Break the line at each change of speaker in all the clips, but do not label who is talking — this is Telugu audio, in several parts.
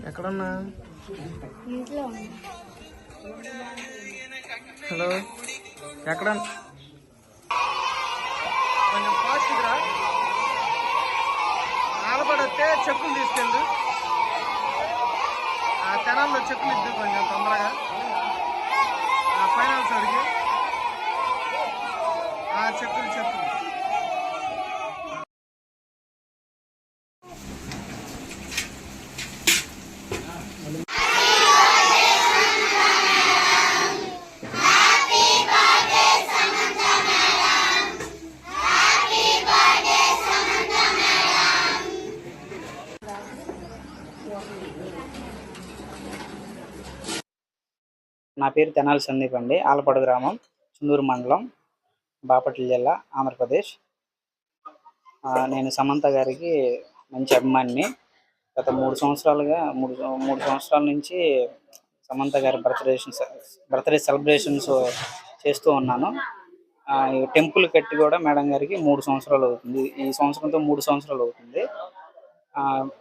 ఎక్కడున్నా? హలో, ఎక్కడ? కొంచెం ఫాస్ట్గా ఆలపడితే చెక్కులు తీసుకెళ్ళు. ఆ తెనాల్లో చెక్కులు ఇద్దు కొంచెం తొందరగా. ఫైనాన్స్ అడిగి చెక్కులు చెక్కులు.
నా పేరు తెనాలి సందీప్ అండి. ఆలపాడు గ్రామం, చుందూరు మండలం, బాపట్ల జిల్లా, ఆంధ్రప్రదేశ్. నేను సమంత గారికి మంచి అభిమానిని. గత 3 సంవత్సరాలుగా మూడు సంవత్సరాల నుంచి సమంత గారి బర్త్డే సెలబ్రేషన్స్ చేస్తూ ఉన్నాను. ఈ టెంపుల్ కట్టి కూడా మేడం గారికి 3 సంవత్సరాలు అవుతుంది. ఈ సంవత్సరంతో 3 సంవత్సరాలు అవుతుంది.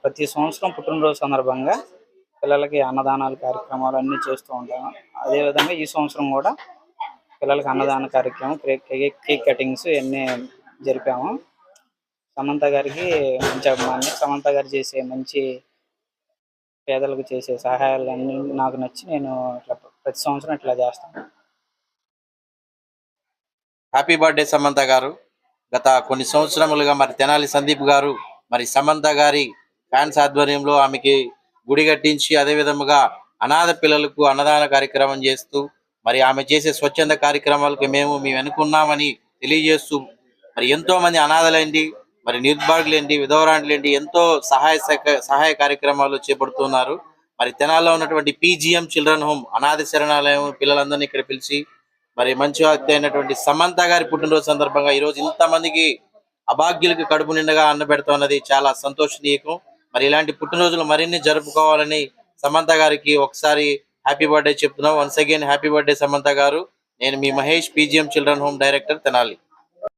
ప్రతి సంవత్సరం పుట్టినరోజు సందర్భంగా పిల్లలకి అన్నదానాలు కార్యక్రమాలు అన్నీ చేస్తూ ఉంటాను. అదేవిధంగా ఈ సంవత్సరం కూడా పిల్లలకి అన్నదాన కార్యక్రమం, కేక్ కటింగ్స్ ఇవన్నీ జరిపాము. సమంత గారికి మంచి అభిమాని. సమంత గారు చేసే మంచి పేదలకు చేసే సహాయాలన్నీ నాకు నచ్చి నేను ప్రతి సంవత్సరం ఇట్లా చేస్తాను.
హ్యాపీ బర్త్డే సమంత గారు. గత కొన్ని సంవత్సరములుగా మరి తెనాలి సందీప్ గారు మరి సమంత గారి ఫ్యాన్స్ ఆధ్వర్యంలో ఆమెకి గుడి కట్టించి అదే విధముగా అనాథ పిల్లలకు అన్నదాన కార్యక్రమం చేస్తూ మరి ఆమె చేసే స్వచ్ఛంద కార్యక్రమాలకు మేము వెనుకున్నామని తెలియజేస్తూ మరి ఎంతో మంది అనాథలేంటి, మరి నిర్భాగులేంటి, విధవరాండ్లేంటి ఎంతో సహాయ కార్యక్రమాలు చేపడుతున్నారు. మరి తెనాల్లో ఉన్నటువంటి PGM చిల్డ్రన్ హోమ్ అనాథ శరణాలయం పిల్లలందరినీ ఇక్కడ పిలిచి మరి మంచి వ్యక్తి అయినటువంటి సమంత గారి పుట్టినరోజు సందర్భంగా ఈరోజు ఇంతమందికి అభాగ్యులకు కడుపు నిండగా అన్న పెడుతున్నది చాలా సంతోషనీయకం. మరి ఇలాంటి పుట్టినరోజులు మరిన్ని జరుపుకోవాలని సమంత గారికి ఒకసారి హ్యాపీ బర్త్డే చెప్తున్నాం. Once again happy birthday Samantha గారు. నేను మీ Mahesh, PGM children home director, Tenali.